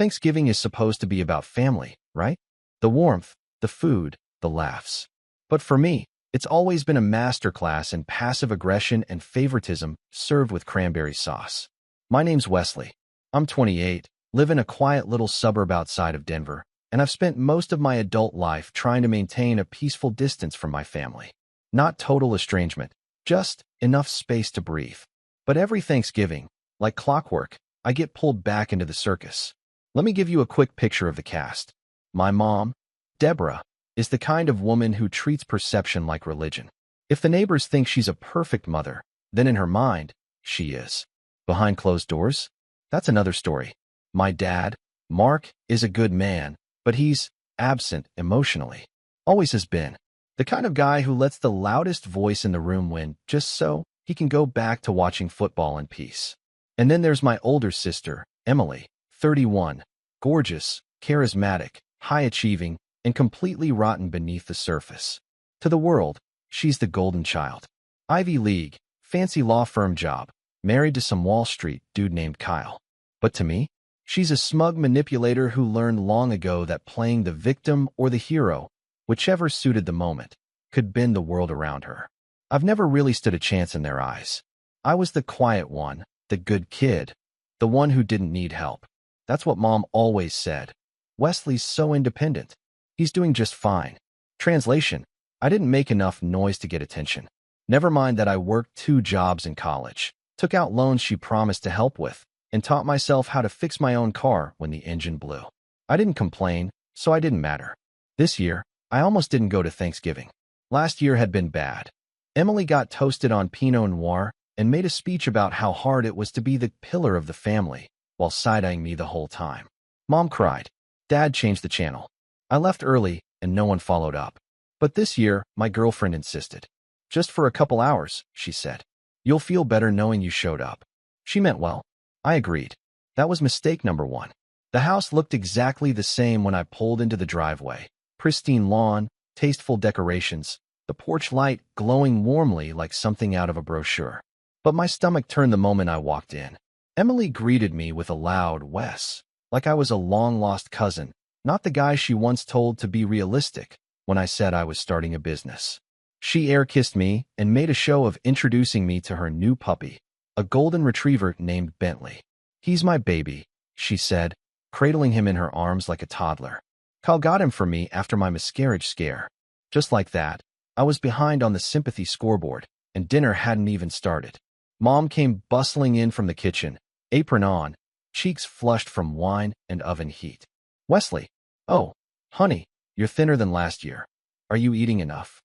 Thanksgiving is supposed to be about family, right? The warmth, the food, the laughs. But for me, it's always been a masterclass in passive aggression and favoritism served with cranberry sauce. My name's Wesley. I'm 28, live in a quiet little suburb outside of Denver, and I've spent most of my adult life trying to maintain a peaceful distance from my family. Not total estrangement, just enough space to breathe. But every Thanksgiving, like clockwork, I get pulled back into the circus. Let me give you a quick picture of the cast. My mom, Deborah, is the kind of woman who treats perception like religion. If the neighbors think she's a perfect mother, then in her mind, she is. Behind closed doors? That's another story. My dad, Mark, is a good man, but he's absent emotionally. Always has been. The kind of guy who lets the loudest voice in the room win just so he can go back to watching football in peace. And then there's my older sister, Emily, 31, gorgeous, charismatic, high-achieving, and completely rotten beneath the surface. To the world, she's the golden child. Ivy League, fancy law firm job, married to some Wall Street dude named Kyle. But to me, she's a smug manipulator who learned long ago that playing the victim or the hero, whichever suited the moment, could bend the world around her. I've never really stood a chance in their eyes. I was the quiet one, the good kid, the one who didn't need help. That's what Mom always said. Wesley's so independent. He's doing just fine. Translation: I didn't make enough noise to get attention. Never mind that I worked 2 jobs in college, took out loans she promised to help with, and taught myself how to fix my own car when the engine blew. I didn't complain, so I didn't matter. This year, I almost didn't go to Thanksgiving. Last year had been bad. Emily got toasted on Pinot Noir and made a speech about how hard it was to be the pillar of the family, while side-eyeing me the whole time. Mom cried. Dad changed the channel. I left early, and no one followed up. But this year, my girlfriend insisted. Just for a couple hours, she said. You'll feel better knowing you showed up. She meant well. I agreed. That was mistake number 1. The house looked exactly the same when I pulled into the driveway. Pristine lawn, tasteful decorations, the porch light glowing warmly like something out of a brochure. But my stomach turned the moment I walked in. Emily greeted me with a loud "Wes," like I was a long-lost cousin, not the guy she once told to be realistic when I said I was starting a business. She air-kissed me and made a show of introducing me to her new puppy, a golden retriever named Bentley. He's my baby, she said, cradling him in her arms like a toddler. Kyle got him for me after my miscarriage scare. Just like that, I was behind on the sympathy scoreboard, and dinner hadn't even started. Mom came bustling in from the kitchen, apron on, cheeks flushed from wine and oven heat. Wesley, oh, honey, you're thinner than last year. Are you eating enough?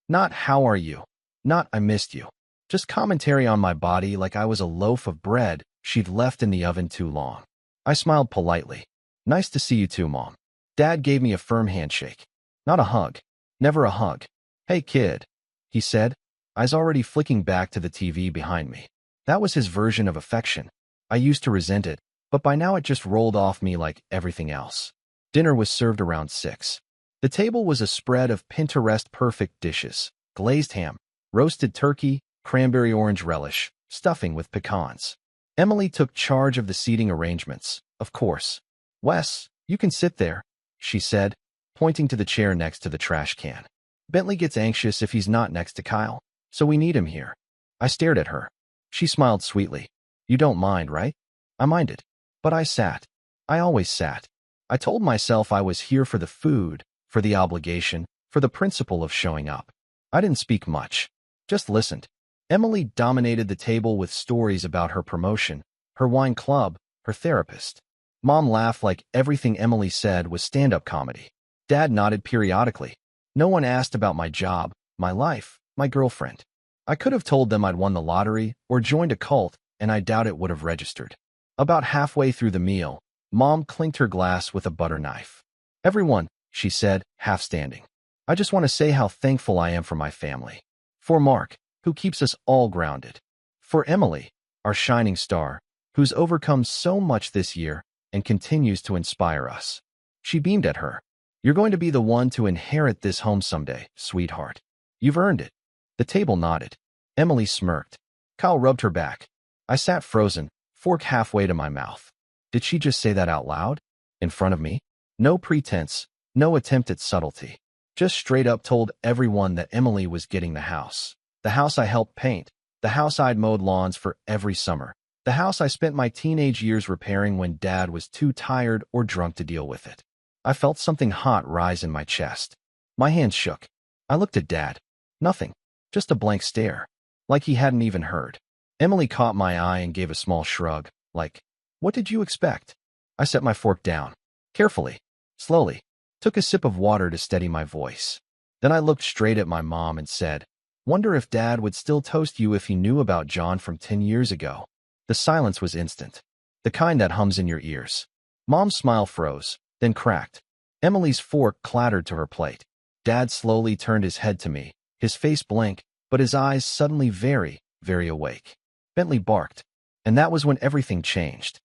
Not how are you? Not I missed you. Just commentary on my body like I was a loaf of bread she'd left in the oven too long. I smiled politely. Nice to see you too, Mom. Dad gave me a firm handshake. Not a hug. Never a hug. Hey, kid, he said, eyes already flicking back to the TV behind me. That was his version of affection. I used to resent it, but by now it just rolled off me like everything else. Dinner was served around 6. The table was a spread of Pinterest-perfect dishes: glazed ham, roasted turkey, cranberry orange relish, stuffing with pecans. Emily took charge of the seating arrangements, of course. Wes, you can sit there, she said, pointing to the chair next to the trash can. Bentley gets anxious if he's not next to Kyle, so we need him here. I stared at her. She smiled sweetly. You don't mind, right? I minded. But I sat. I always sat. I told myself I was here for the food, for the obligation, for the principle of showing up. I didn't speak much. Just listened. Emily dominated the table with stories about her promotion, her wine club, her therapist. Mom laughed like everything Emily said was stand-up comedy. Dad nodded periodically. No one asked about my job, my life, my girlfriend. I could have told them I'd won the lottery or joined a cult, and I doubt it would have registered. About halfway through the meal, Mom clinked her glass with a butter knife. Everyone, she said, half standing. I just want to say how thankful I am for my family. For Mark, who keeps us all grounded. For Emily, our shining star, who's overcome so much this year and continues to inspire us. She beamed at her. You're going to be the one to inherit this home someday, sweetheart. You've earned it. The table nodded. Emily smirked. Kyle rubbed her back. I sat frozen, fork halfway to my mouth. Did she just say that out loud? in front of me. No pretense, no attempt at subtlety. Just straight up told everyone that Emily was getting the house. The house I helped paint. The house I'd mowed lawns for every summer. The house I spent my teenage years repairing when Dad was too tired or drunk to deal with it. I felt something hot rise in my chest. My hands shook. I looked at Dad. Nothing. Just a blank stare. Like he hadn't even heard. Emily caught my eye and gave a small shrug, like, "What did you expect?" I set my fork down. Carefully. Slowly. Took a sip of water to steady my voice. Then I looked straight at my mom and said, "Wonder if Dad would still toast you if he knew about John from 10 years ago." The silence was instant. The kind that hums in your ears. Mom's smile froze, then cracked. Emily's fork clattered to her plate. Dad slowly turned his head to me, his face blank, but his eyes suddenly very, very awake. Bentley barked. And that was when everything changed.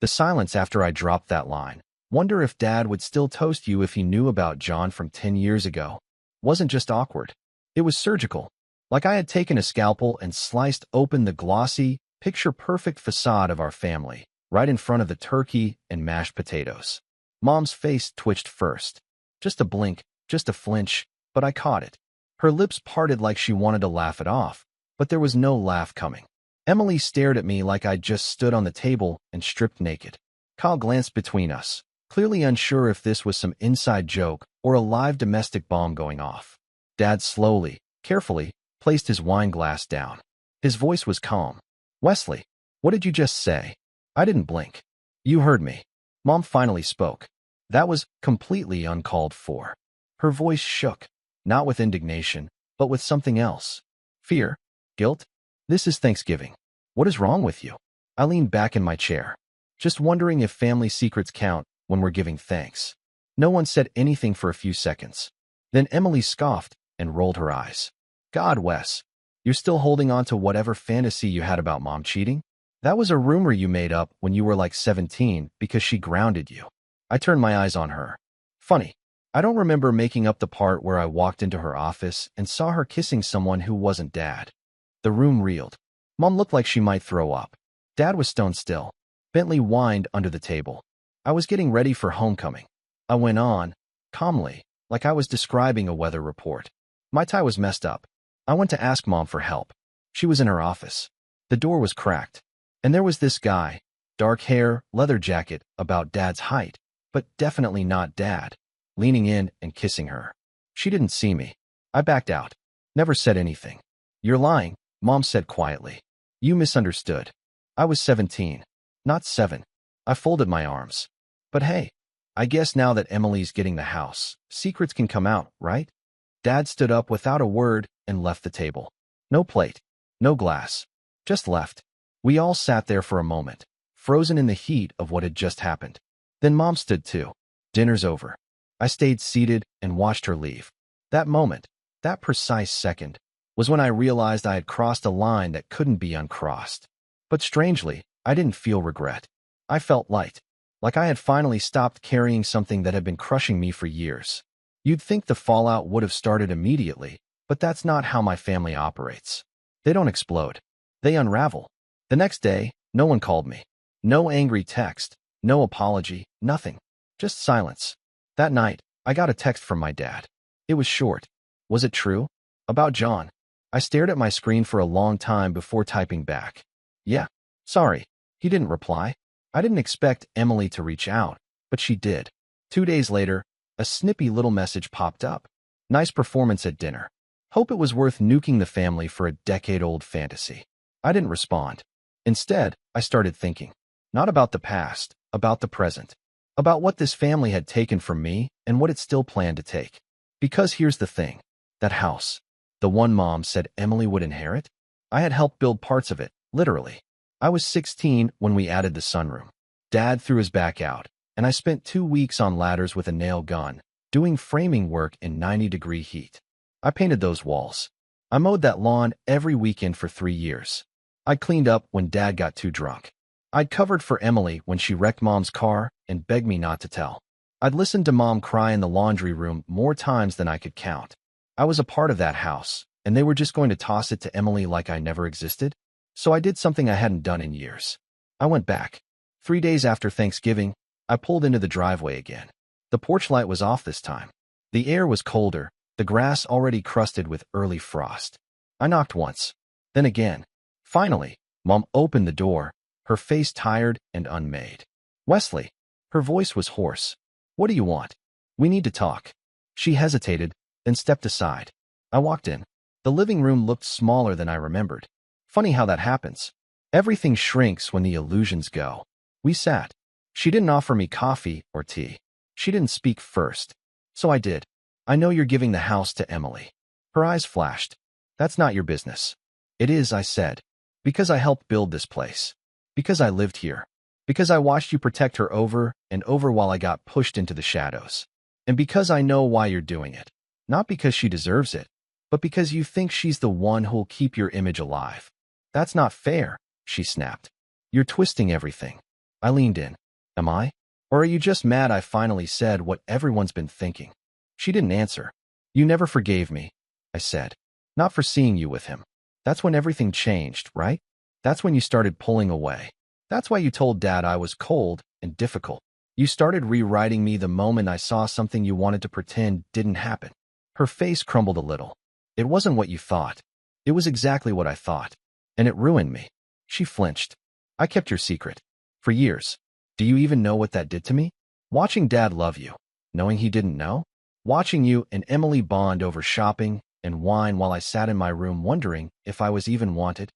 The silence after I dropped that line, "Wonder if Dad would still toast you if he knew about John from 10 years ago," wasn't just awkward. It was surgical. Like I had taken a scalpel and sliced open the glossy, picture-perfect facade of our family, right in front of the turkey and mashed potatoes. Mom's face twitched first. Just a blink, just a flinch, but I caught it. Her lips parted like she wanted to laugh it off, but there was no laugh coming. Emily stared at me like I'd just stood on the table and stripped naked. Kyle glanced between us, clearly unsure if this was some inside joke or a live domestic bomb going off. Dad slowly, carefully, placed his wine glass down. His voice was calm. "Wesley, what did you just say?" I didn't blink. "You heard me." Mom finally spoke. That was completely uncalled for. Her voice shook, not with indignation, but with something else. Fear? Guilt? "This is Thanksgiving. What is wrong with you?" I leaned back in my chair, just wondering if family secrets count when we're giving thanks. No one said anything for a few seconds. Then Emily scoffed and rolled her eyes. "God, Wes, you're still holding on to whatever fantasy you had about Mom cheating? That was a rumor you made up when you were like 17 because she grounded you." I turned my eyes on her. Funny, I don't remember making up the part where I walked into her office and saw her kissing someone who wasn't Dad. The room reeled. Mom looked like she might throw up. Dad was stone still. Bentley whined under the table. I was getting ready for homecoming. I went on, calmly, like I was describing a weather report. My tie was messed up. I went to ask Mom for help. She was in her office. The door was cracked. And there was this guy, dark hair, leather jacket, about Dad's height, but definitely not Dad, leaning in and kissing her. She didn't see me. I backed out. Never said anything. "You're lying," Mom said quietly. "You misunderstood. I was 17, not 7. I folded my arms. "But hey, I guess now that Emily's getting the house, secrets can come out, right?" Dad stood up without a word and left the table. No plate, no glass, just left. We all sat there for a moment, frozen in the heat of what had just happened. Then Mom stood too. "Dinner's over." I stayed seated and watched her leave. That moment, that precise second, was when I realized I had crossed a line that couldn't be uncrossed. But strangely, I didn't feel regret. I felt light, like I had finally stopped carrying something that had been crushing me for years. You'd think the fallout would have started immediately, but that's not how my family operates. They don't explode. They unravel. The next day, no one called me. No angry text, no apology, nothing. Just silence. That night, I got a text from my dad. It was short. Was it true? About John. I stared at my screen for a long time before typing back. "Yeah. Sorry." He didn't reply. I didn't expect Emily to reach out, but she did. 2 days later, a snippy little message popped up. "Nice performance at dinner. Hope it was worth nuking the family for a decade-old fantasy." I didn't respond. Instead, I started thinking. Not about the past, about the present. About what this family had taken from me and what it still planned to take. Because here's the thing. That house. The one Mom said Emily would inherit? I had helped build parts of it, literally. I was 16 when we added the sunroom. Dad threw his back out, and I spent 2 weeks on ladders with a nail gun, doing framing work in 90-degree heat. I painted those walls. I mowed that lawn every weekend for 3 years. I cleaned up when Dad got too drunk. I'd covered for Emily when she wrecked Mom's car and begged me not to tell. I'd listened to Mom cry in the laundry room more times than I could count. I was a part of that house, and they were just going to toss it to Emily like I never existed? So I did something I hadn't done in years. I went back. 3 days after Thanksgiving, I pulled into the driveway again. The porch light was off this time. The air was colder, the grass already crusted with early frost. I knocked once, then again. Finally, Mom opened the door, her face tired and unmade. "Wesley." Her voice was hoarse. "What do you want?" "We need to talk." She hesitated, then stepped aside. I walked in. The living room looked smaller than I remembered. Funny how that happens. Everything shrinks when the illusions go. We sat. She didn't offer me coffee or tea. She didn't speak first. So I did. "I know you're giving the house to Emily." Her eyes flashed. "That's not your business." "It is," I said. "Because I helped build this place. Because I lived here. Because I watched you protect her over and over while I got pushed into the shadows. And because I know why you're doing it. Not because she deserves it, but because you think she's the one who'll keep your image alive." "That's not fair," she snapped. "You're twisting everything." I leaned in. "Am I? Or are you just mad I finally said what everyone's been thinking?" She didn't answer. "You never forgave me," I said. "Not for seeing you with him. That's when everything changed, right? That's when you started pulling away. That's why you told Dad I was cold and difficult. You started rewriting me the moment I saw something you wanted to pretend didn't happen." Her face crumbled a little. "It wasn't what you thought. It was exactly what I thought. And it ruined me." She flinched. "I kept your secret. For years. Do you even know what that did to me? Watching Dad love you. Knowing he didn't know. Watching you and Emily bond over shopping and wine while I sat in my room wondering if I was even wanted."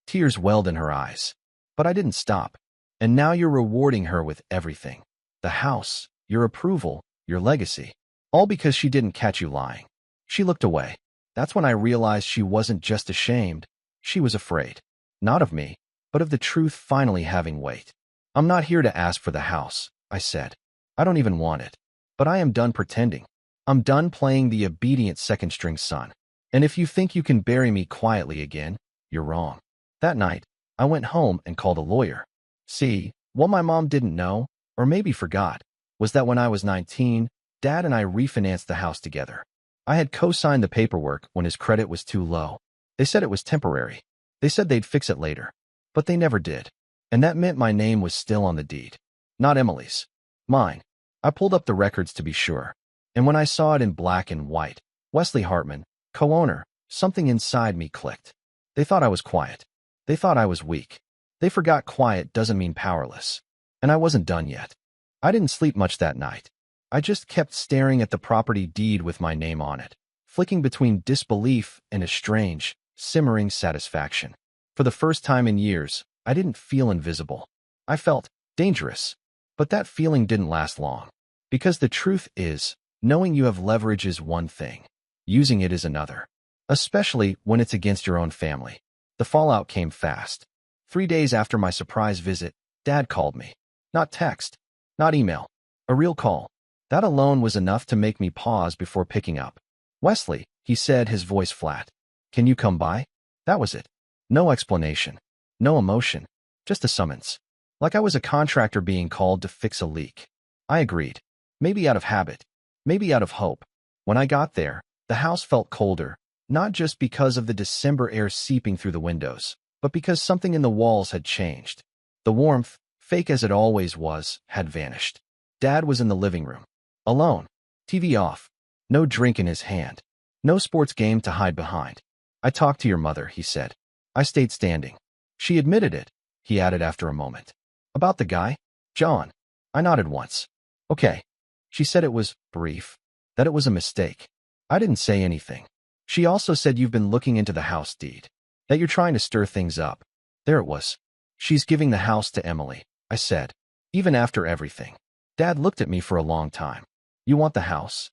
Tears welled in her eyes. "But I didn't stop. And now you're rewarding her with everything. The house, your approval, your legacy. All because she didn't catch you lying." She looked away. That's when I realized she wasn't just ashamed. She was afraid. Not of me, but of the truth finally having weight. "I'm not here to ask for the house," I said. "I don't even want it. But I am done pretending. I'm done playing the obedient second-string son. And if you think you can bury me quietly again, you're wrong." That night, I went home and called a lawyer. See, what my mom didn't know, or maybe forgot, was that when I was 19, Dad and I refinanced the house together. I had co-signed the paperwork when his credit was too low. They said it was temporary. They said they'd fix it later. But they never did. And that meant my name was still on the deed. Not Emily's. Mine. I pulled up the records to be sure. And when I saw it in black and white, Wesley Hartman, co-owner, something inside me clicked. They thought I was quiet. They thought I was weak. They forgot quiet doesn't mean powerless. And I wasn't done yet. I didn't sleep much that night. I just kept staring at the property deed with my name on it, flicking between disbelief and a strange, simmering satisfaction. For the first time in years, I didn't feel invisible. I felt dangerous. But that feeling didn't last long. Because the truth is, knowing you have leverage is one thing. Using it is another. Especially when it's against your own family. The fallout came fast. 3 days after my surprise visit, Dad called me. Not text. Not email. A real call. That alone was enough to make me pause before picking up. "Wesley," he said, his voice flat. "Can you come by?" That was it. No explanation. No emotion. Just a summons. Like I was a contractor being called to fix a leak. I agreed. Maybe out of habit. Maybe out of hope. When I got there, the house felt colder, not just because of the December air seeping through the windows, but because something in the walls had changed. The warmth, fake as it always was, had vanished. Dad was in the living room. Alone. TV off. No drink in his hand. No sports game to hide behind. "I talked to your mother," he said. I stayed standing. "She admitted it," he added after a moment. "About the guy? John?" I nodded once. "Okay." She said it was brief, that it was a mistake. I didn't say anything. "She also said you've been looking into the house deed, that you're trying to stir things up." There it was. "She's giving the house to Emily," I said, "even after everything." Dad looked at me for a long time. "You want the house?"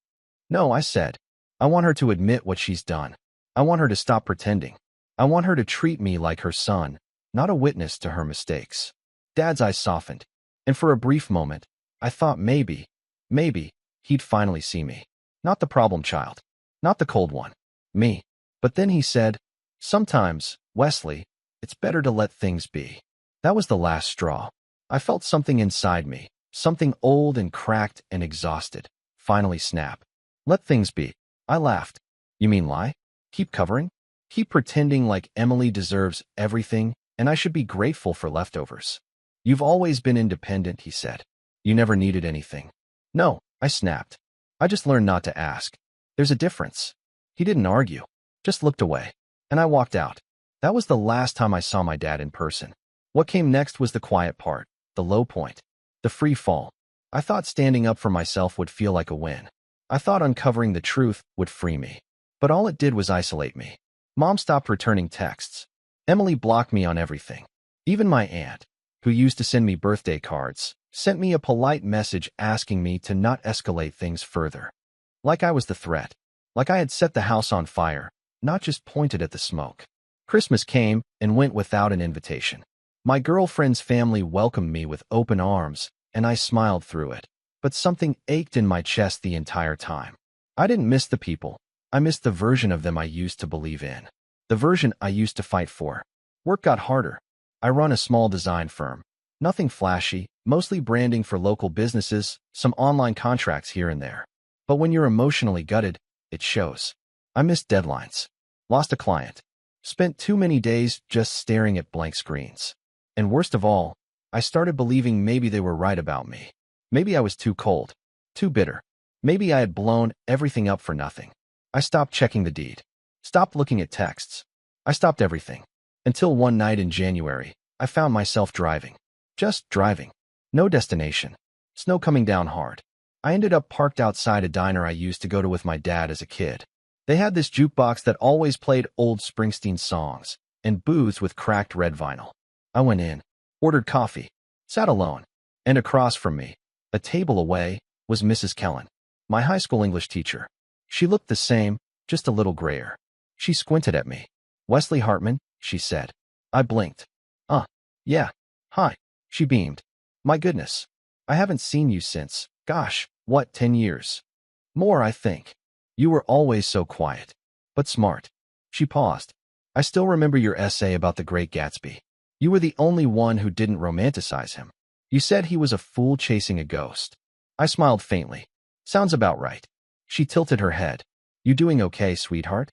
"No," I said. "I want her to admit what she's done. I want her to stop pretending. I want her to treat me like her son, not a witness to her mistakes." Dad's eyes softened, and for a brief moment, I thought maybe, he'd finally see me. Not the problem child. Not the cold one. Me. But then he said, "Sometimes, Wesley, it's better to let things be." That was the last straw. I felt something inside me, something old and cracked and exhausted, finally snap. "Let things be." I laughed. "You mean lie? Keep covering? Keep pretending like Emily deserves everything and I should be grateful for leftovers?" "You've always been independent," he said. You never needed anything. No, I snapped. I just learned not to ask. There's a difference. He didn't argue, just looked away. And I walked out. That was the last time I saw my dad in person. What came next was the quiet part, the low point, the free fall. I thought standing up for myself would feel like a win. I thought uncovering the truth would free me. But all it did was isolate me. Mom stopped returning texts. Emily blocked me on everything. Even my aunt, who used to send me birthday cards, sent me a polite message asking me to not escalate things further. Like I was the threat. Like I had set the house on fire, not just pointed at the smoke. Christmas came and went without an invitation. My girlfriend's family welcomed me with open arms, and I smiled through it. But something ached in my chest the entire time. I didn't miss the people. I missed the version of them I used to believe in. The version I used to fight for. Work got harder. I run a small design firm. Nothing flashy, mostly branding for local businesses, some online contracts here and there. But when you're emotionally gutted, it shows. I missed deadlines. Lost a client. Spent too many days just staring at blank screens. And worst of all, I started believing maybe they were right about me. Maybe I was too cold, too bitter. Maybe I had blown everything up for nothing. I stopped checking the deed. Stopped looking at texts. I stopped everything. Until one night in January, I found myself driving. Just driving. No destination. Snow coming down hard. I ended up parked outside a diner I used to go to with my dad as a kid. They had this jukebox that always played old Springsteen songs, and booths with cracked red vinyl. I went in, ordered coffee, sat alone, and across from me, a table away, was Mrs. Kellen, my high school English teacher. She looked the same, just a little grayer. She squinted at me. "Wesley Hartman," she said. I blinked. Yeah, hi." She beamed. "My goodness. I haven't seen you since, gosh, what, 10 years? More, I think. You were always so quiet. But smart." She paused. "I still remember your essay about the Great Gatsby. You were the only one who didn't romanticize him. You said he was a fool chasing a ghost." I smiled faintly. "Sounds about right." She tilted her head. "You doing okay, sweetheart?"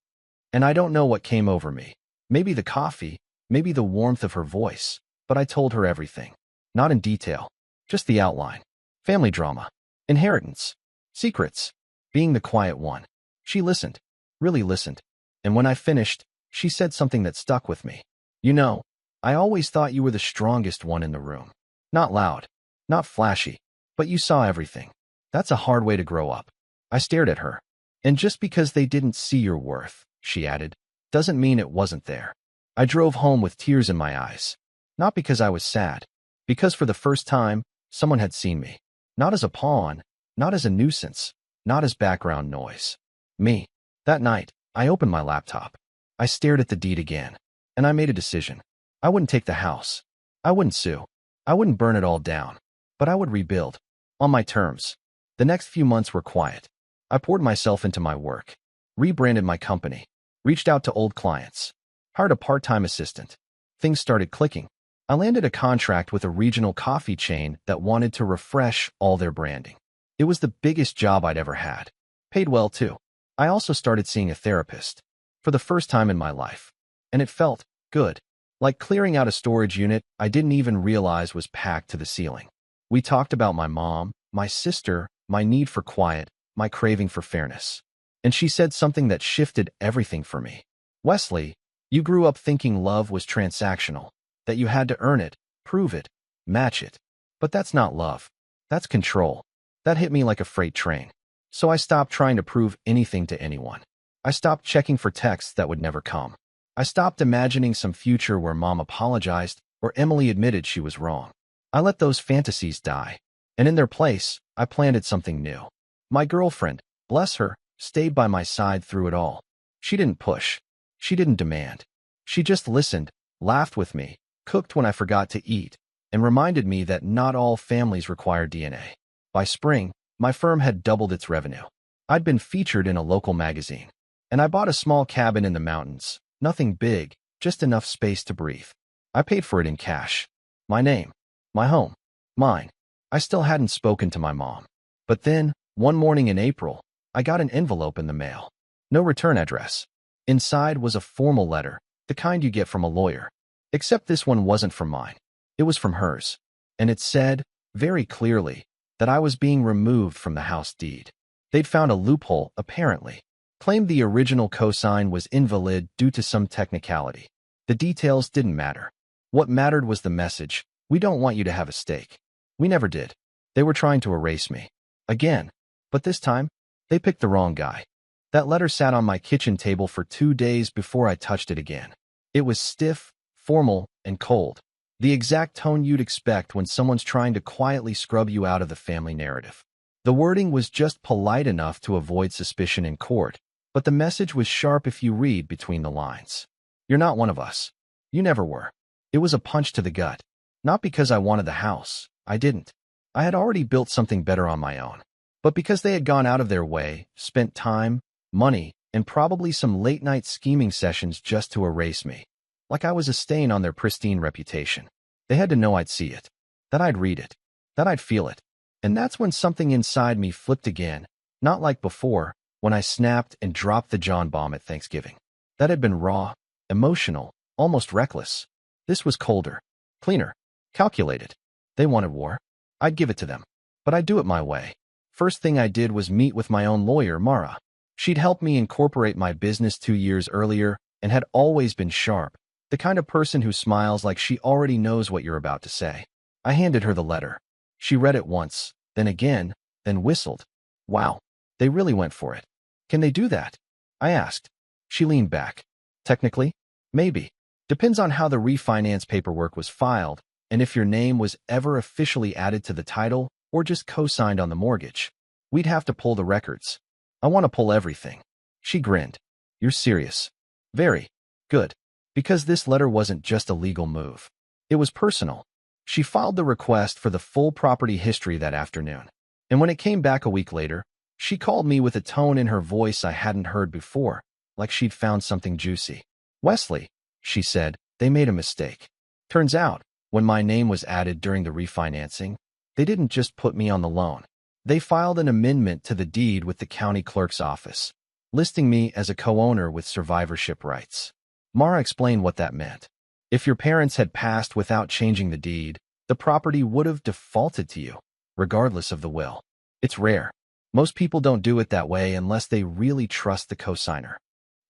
And I don't know what came over me. Maybe the coffee, maybe the warmth of her voice, but I told her everything. Not in detail, just the outline. Family drama, inheritance, secrets, being the quiet one. She listened, really listened. And when I finished, she said something that stuck with me. "You know, I always thought you were the strongest one in the room. Not loud, not flashy, but you saw everything. That's a hard way to grow up." I stared at her. "And just because they didn't see your worth," she added, "doesn't mean it wasn't there." I drove home with tears in my eyes. Not because I was sad, because for the first time, someone had seen me. Not as a pawn, not as a nuisance, not as background noise. Me. That night, I opened my laptop. I stared at the deed again, and I made a decision. I wouldn't take the house. I wouldn't sue. I wouldn't burn it all down. But I would rebuild. On my terms. The next few months were quiet. I poured myself into my work. Rebranded my company. Reached out to old clients. Hired a part-time assistant. Things started clicking. I landed a contract with a regional coffee chain that wanted to refresh all their branding. It was the biggest job I'd ever had. Paid well, too. I also started seeing a therapist. For the first time in my life. And it felt good. Like clearing out a storage unit I didn't even realize was packed to the ceiling. We talked about my mom, my sister, my need for quiet, my craving for fairness. And she said something that shifted everything for me. "Wesley, you grew up thinking love was transactional, that you had to earn it, prove it, match it. But that's not love. That's control." That hit me like a freight train. So I stopped trying to prove anything to anyone. I stopped checking for texts that would never come. I stopped imagining some future where Mom apologized or Emily admitted she was wrong. I let those fantasies die. And in their place, I planted something new. My girlfriend, bless her, stayed by my side through it all. She didn't push. She didn't demand. She just listened, laughed with me, cooked when I forgot to eat, and reminded me that not all families require DNA. By spring, my firm had doubled its revenue. I'd been featured in a local magazine. And I bought a small cabin in the mountains. Nothing big, just enough space to breathe. I paid for it in cash. My name. My home. Mine. I still hadn't spoken to my mom. But then, one morning in April, I got an envelope in the mail. No return address. Inside was a formal letter, the kind you get from a lawyer. Except this one wasn't from mine. It was from hers. And it said, very clearly, that I was being removed from the house deed. They'd found a loophole, apparently. Claimed the original cosign was invalid due to some technicality. The details didn't matter. What mattered was the message: we don't want you to have a stake. We never did. They were trying to erase me. Again. But this time, they picked the wrong guy. That letter sat on my kitchen table for 2 days before I touched it again. It was stiff, formal, and cold. The exact tone you'd expect when someone's trying to quietly scrub you out of the family narrative. The wording was just polite enough to avoid suspicion in court, but the message was sharp if you read between the lines. You're not one of us. You never were. It was a punch to the gut. Not because I wanted the house. I didn't. I had already built something better on my own. But because they had gone out of their way, spent time, money, and probably some late-night scheming sessions just to erase me. Like I was a stain on their pristine reputation. They had to know I'd see it. That I'd read it. That I'd feel it. And that's when something inside me flipped again. Not like before, when I snapped and dropped the John bomb at Thanksgiving. That had been raw, emotional, almost reckless. This was colder, cleaner, calculated. They wanted war. I'd give it to them. But I'd do it my way. First thing I did was meet with my own lawyer, Mara. She'd helped me incorporate my business 2 years earlier and had always been sharp, the kind of person who smiles like she already knows what you're about to say. I handed her the letter. She read it once, then again, then whistled. Wow, they really went for it. Can they do that? I asked. She leaned back. Technically, maybe. Depends on how the refinance paperwork was filed and if your name was ever officially added to the title or just co-signed on the mortgage. We'd have to pull the records. I want to pull everything. She grinned. You're serious. Very. Good. Because this letter wasn't just a legal move. It was personal. She filed the request for the full property history that afternoon. And when it came back a week later, she called me with a tone in her voice I hadn't heard before, like she'd found something juicy. Wesley, she said, they made a mistake. Turns out, when my name was added during the refinancing, they didn't just put me on the loan. They filed an amendment to the deed with the county clerk's office, listing me as a co-owner with survivorship rights. Mara explained what that meant. If your parents had passed without changing the deed, the property would have defaulted to you, regardless of the will. It's rare. Most people don't do it that way unless they really trust the co-signer.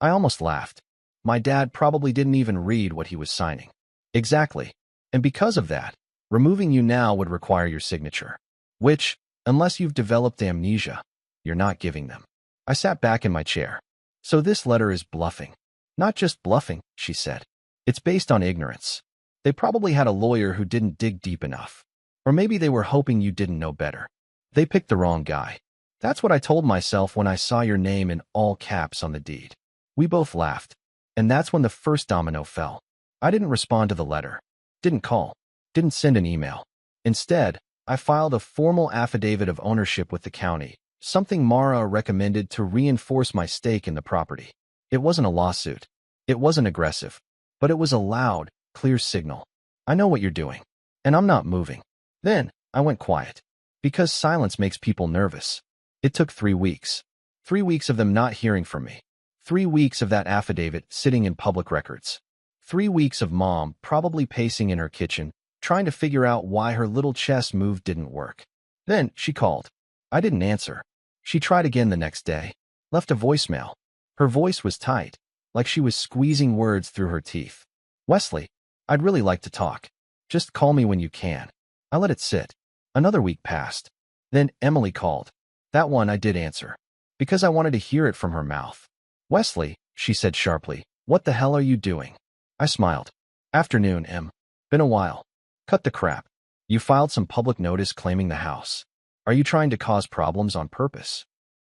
I almost laughed. My dad probably didn't even read what he was signing. Exactly. And because of that, removing you now would require your signature, which, unless you've developed amnesia, you're not giving them. I sat back in my chair. So this letter is bluffing. Not just bluffing, she said. It's based on ignorance. They probably had a lawyer who didn't dig deep enough. Or maybe they were hoping you didn't know better. They picked the wrong guy. That's what I told myself when I saw your name in all caps on the deed. We both laughed. And that's when the first domino fell. I didn't respond to the letter. Didn't call. Didn't send an email. Instead, I filed a formal affidavit of ownership with the county, something Mara recommended to reinforce my stake in the property. It wasn't a lawsuit. It wasn't aggressive. But it was a loud, clear signal. I know what you're doing. And I'm not moving. Then, I went quiet. Because silence makes people nervous. It took 3 weeks. 3 weeks of them not hearing from me. 3 weeks of that affidavit sitting in public records. 3 weeks of Mom probably pacing in her kitchen, trying to figure out why her little chess move didn't work. Then, she called. I didn't answer. She tried again the next day. Left a voicemail. Her voice was tight, like she was squeezing words through her teeth. Wesley, I'd really like to talk. Just call me when you can. I let it sit. Another week passed. Then Emily called. That one I did answer. Because I wanted to hear it from her mouth. Wesley, she said sharply, what the hell are you doing? I smiled. Afternoon, Em. Been a while. Cut the crap. You filed some public notice claiming the house. Are you trying to cause problems on purpose?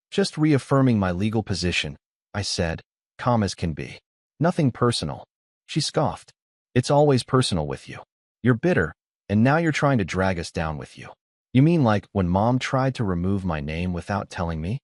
Just reaffirming my legal position, I said, calm as can be. Nothing personal. She scoffed. It's always personal with you. You're bitter, and now you're trying to drag us down with you. You mean like when Mom tried to remove my name without telling me?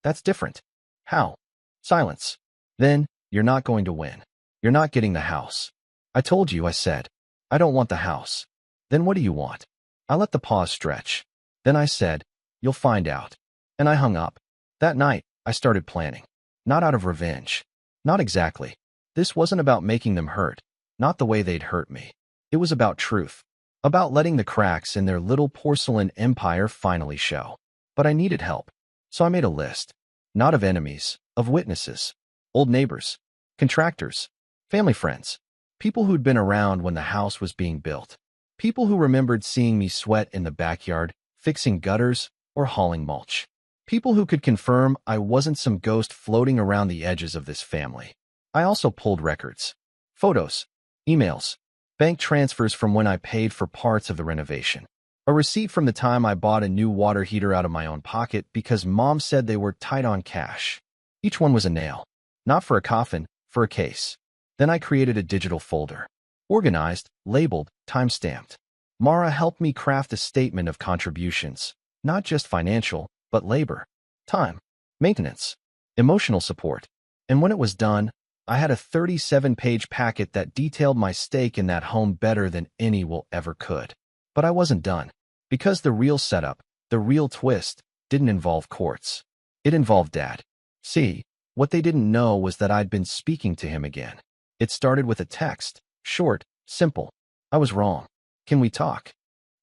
That's different. How? Silence. Then, you're not going to win. You're not getting the house. I told you, I said. I don't want the house. Then what do you want? I let the pause stretch. Then I said, you'll find out. And I hung up. That night, I started planning. Not out of revenge. Not exactly. This wasn't about making them hurt. Not the way they'd hurt me. It was about truth. about letting the cracks in their little porcelain empire finally show. But I needed help, so I made a list, not of enemies, of witnesses, old neighbors, contractors, family friends, people who'd been around when the house was being built, people who remembered seeing me sweat in the backyard, fixing gutters, or hauling mulch, people who could confirm I wasn't some ghost floating around the edges of this family. I also pulled records, photos, emails, bank transfers from when I paid for parts of the renovation, a receipt from the time I bought a new water heater out of my own pocket because Mom said they were tight on cash. Each one was a nail, not for a coffin, for a case. Then I created a digital folder, organized, labeled, time-stamped. Mara helped me craft a statement of contributions, not just financial, but labor, time, maintenance, emotional support. And when it was done, I had a 37-page packet that detailed my stake in that home better than any will ever could. But I wasn't done, because the real setup, the real twist, didn't involve courts. It involved Dad. See, what they didn't know was that I'd been speaking to him again. It started with a text, short, simple. I was wrong. Can we talk?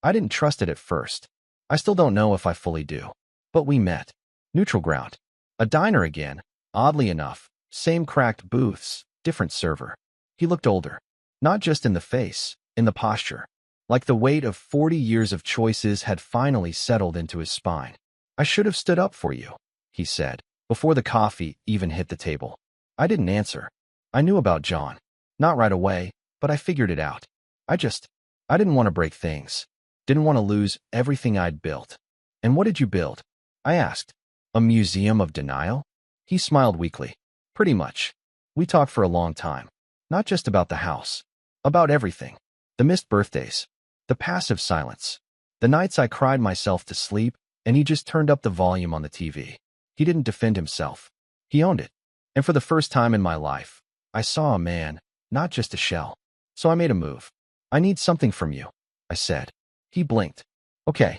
I didn't trust it at first. I still don't know if I fully do. But we met. Neutral ground. A diner again, oddly enough. Same cracked booths, different server. He looked older. Not just in the face, in the posture. Like the weight of 40 years of choices had finally settled into his spine. I should have stood up for you, he said, before the coffee even hit the table. I didn't answer. I knew about John. Not right away, but I figured it out. I didn't want to break things. Didn't want to lose everything I'd built. And what did you build? I asked. A museum of denial? He smiled weakly. Pretty much. We talked for a long time. Not just about the house. About everything. The missed birthdays. The passive silence. The nights I cried myself to sleep, and he just turned up the volume on the TV. He didn't defend himself. He owned it. And for the first time in my life, I saw a man, not just a shell. So I made a move. I need something from you, I said. He blinked. Okay.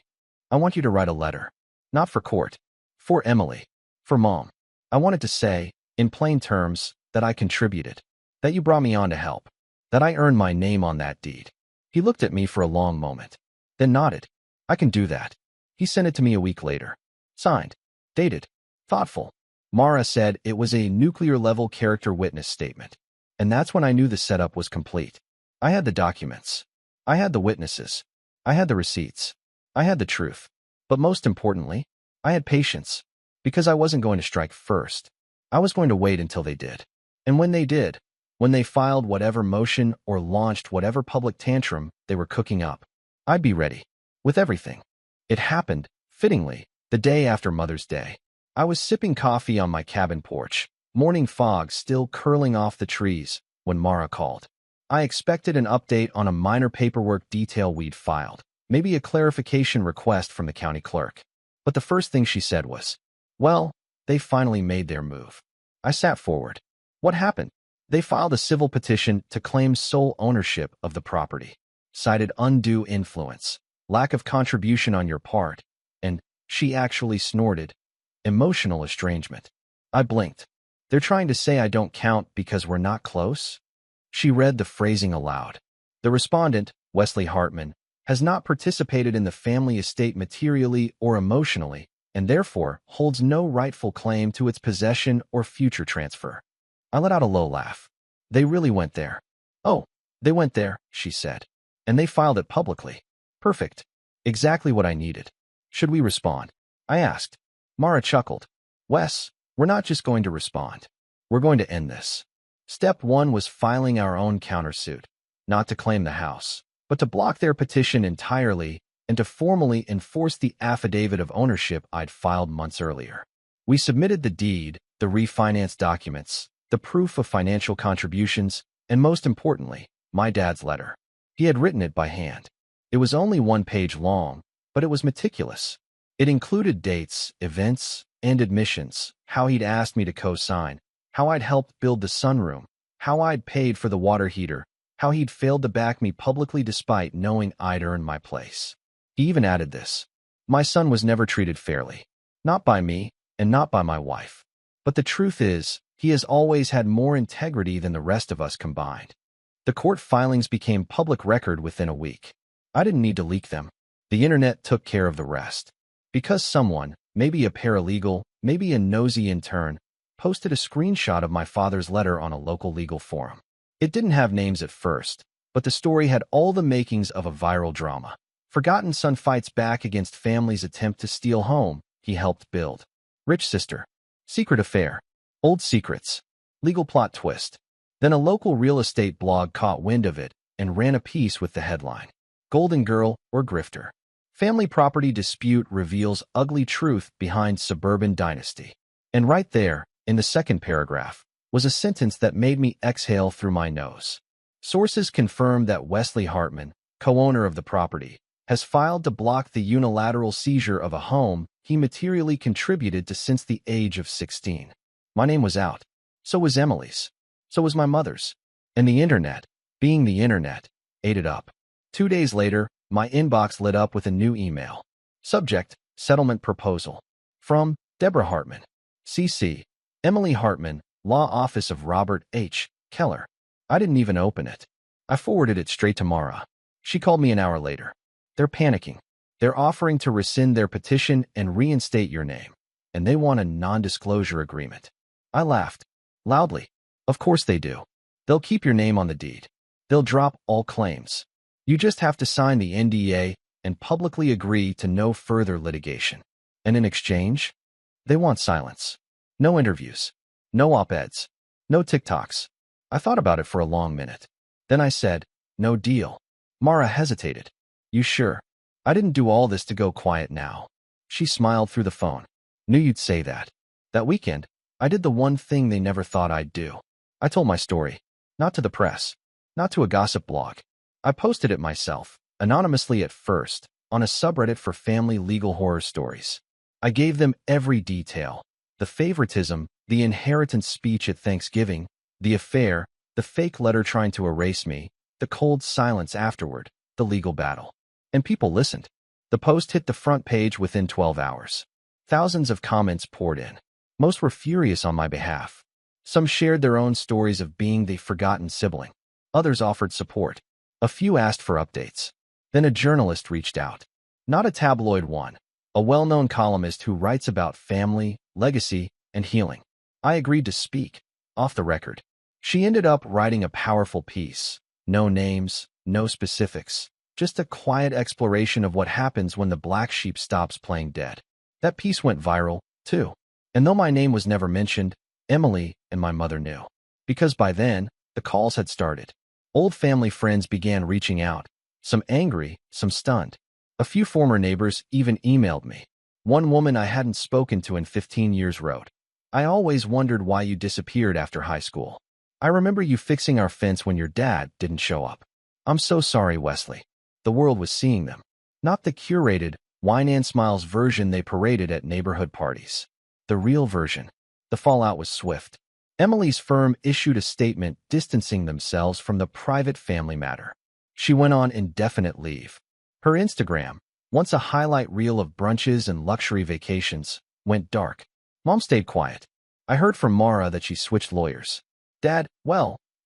I want you to write a letter. Not for court. For Emily. For Mom. I wanted to say, in plain terms, that I contributed. That you brought me on to help. That I earned my name on that deed. He looked at me for a long moment. Then nodded. I can do that. He sent it to me a week later. Signed. Dated. Thoughtful. Mara said it was a nuclear-level character witness statement. And that's when I knew the setup was complete. I had the documents. I had the witnesses. I had the receipts. I had the truth. But most importantly, I had patience. Because I wasn't going to strike first. I was going to wait until they did. And when they did, when they filed whatever motion or launched whatever public tantrum they were cooking up, I'd be ready. With everything. It happened, fittingly, the day after Mother's Day. I was sipping coffee on my cabin porch, morning fog still curling off the trees, when Mara called. I expected an update on a minor paperwork detail we'd filed, maybe a clarification request from the county clerk. But the first thing she said was, well, they finally made their move. I sat forward. What happened? They filed a civil petition to claim sole ownership of the property, cited undue influence, lack of contribution on your part, and, she actually snorted, emotional estrangement. I blinked. They're trying to say I don't count because we're not close? She read the phrasing aloud. The respondent, Wesley Hartman, has not participated in the family estate materially or emotionally, and therefore holds no rightful claim to its possession or future transfer. I let out a low laugh. They really went there. Oh, they went there, she said. And they filed it publicly. Perfect. Exactly what I needed. Should we respond? I asked. Mara chuckled. Wes, we're not just going to respond. We're going to end this. Step 1 was filing our own countersuit, not to claim the house, but to block their petition entirely and to formally enforce the affidavit of ownership I'd filed months earlier. We submitted the deed, the refinance documents, the proof of financial contributions, and most importantly, my dad's letter. He had written it by hand. It was only 1 page long, but it was meticulous. It included dates, events, and admissions, how he'd asked me to co-sign, how I'd helped build the sunroom, how I'd paid for the water heater, how he'd failed to back me publicly despite knowing I'd earned my place. He even added this. My son was never treated fairly. Not by me, and not by my wife. But the truth is, he has always had more integrity than the rest of us combined. The court filings became public record within a week. I didn't need to leak them. The internet took care of the rest. Because someone, maybe a paralegal, maybe a nosy intern, posted a screenshot of my father's letter on a local legal forum. It didn't have names at first, but the story had all the makings of a viral drama. Forgotten son fights back against family's attempt to steal home he helped build. Rich sister. Secret affair. Old secrets. Legal plot twist. Then a local real estate blog caught wind of it and ran a piece with the headline, Golden Girl or Grifter. Family property dispute reveals ugly truth behind suburban dynasty. And right there, in the second paragraph, was a sentence that made me exhale through my nose. Sources confirm that Wesley Hartman, co-owner of the property, has filed to block the unilateral seizure of a home he materially contributed to since the age of 16. My name was out. So was Emily's. So was my mother's. And the internet, being the internet, ate it up. 2 days later, my inbox lit up with a new email. Subject, settlement proposal. From Deborah Hartman. CC. Emily Hartman, Law Office of Robert H. Keller. I didn't even open it. I forwarded it straight to Mara. She called me an hour later. They're panicking. They're offering to rescind their petition and reinstate your name. And they want a non-disclosure agreement. I laughed. Loudly. Of course they do. They'll keep your name on the deed. They'll drop all claims. You just have to sign the NDA and publicly agree to no further litigation. And in exchange, they want silence. No interviews. No op-eds. No TikToks. I thought about it for a long minute. Then I said, no deal. Mara hesitated. You sure? I didn't do all this to go quiet now. She smiled through the phone. Knew you'd say that. That weekend, I did the one thing they never thought I'd do. I told my story. Not to the press. Not to a gossip blog. I posted it myself, anonymously at first, on a subreddit for family legal horror stories. I gave them every detail. The favoritism, the inheritance speech at Thanksgiving, the affair, the fake letter trying to erase me, the cold silence afterward, the legal battle. And people listened. The post hit the front page within 12 hours. Thousands of comments poured in. Most were furious on my behalf. Some shared their own stories of being the forgotten sibling. Others offered support. A few asked for updates. Then a journalist reached out. Not a tabloid one. A well-known columnist who writes about family, legacy, and healing. I agreed to speak, off the record. She ended up writing a powerful piece. No names, no specifics. Just a quiet exploration of what happens when the black sheep stops playing dead. That piece went viral, too. And though my name was never mentioned, Emily and my mother knew. Because by then, the calls had started. Old family friends began reaching out. Some angry, some stunned. A few former neighbors even emailed me. One woman I hadn't spoken to in 15 years wrote, I always wondered why you disappeared after high school. I remember you fixing our fence when your dad didn't show up. I'm so sorry, Wesley. The world was seeing them. Not the curated, wine and smiles version they paraded at neighborhood parties. The real version. The fallout was swift. Emily's firm issued a statement distancing themselves from the private family matter. She went on indefinite leave. Her Instagram, once a highlight reel of brunches and luxury vacations, went dark. Mom stayed quiet. I heard from Mara that she switched lawyers. Dad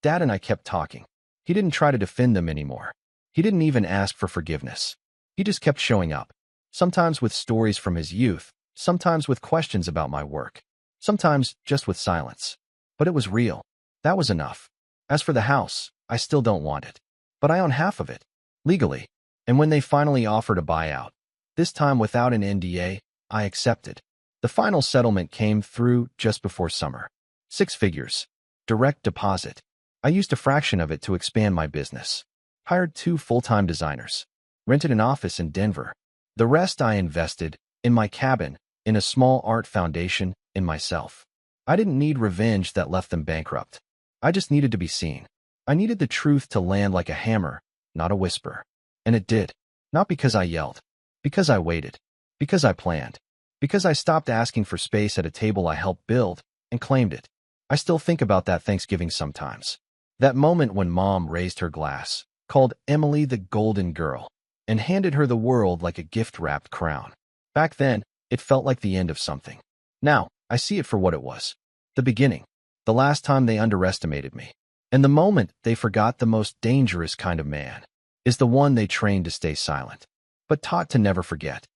and I kept talking. He didn't try to defend them anymore. He didn't even ask for forgiveness. He just kept showing up. Sometimes with stories from his youth, sometimes with questions about my work, sometimes just with silence. But it was real. That was enough. As for the house, I still don't want it. But I own half of it, legally. And when they finally offered a buyout, this time without an NDA, I accepted. The final settlement came through just before summer. 6 figures. Direct deposit. I used a fraction of it to expand my business. Hired 2 full-time designers. Rented an office in Denver. The rest I invested, in my cabin, in a small art foundation, in myself. I didn't need revenge that left them bankrupt. I just needed to be seen. I needed the truth to land like a hammer, not a whisper. And it did. Not because I yelled. Because I waited. Because I planned. Because I stopped asking for space at a table I helped build and claimed it. I still think about that Thanksgiving sometimes. That moment when Mom raised her glass, called Emily the Golden Girl, and handed her the world like a gift-wrapped crown. Back then, it felt like the end of something. Now, I see it for what it was. The beginning. The last time they underestimated me. And the moment they forgot the most dangerous kind of man. is the one they trained to stay silent, but taught to never forget.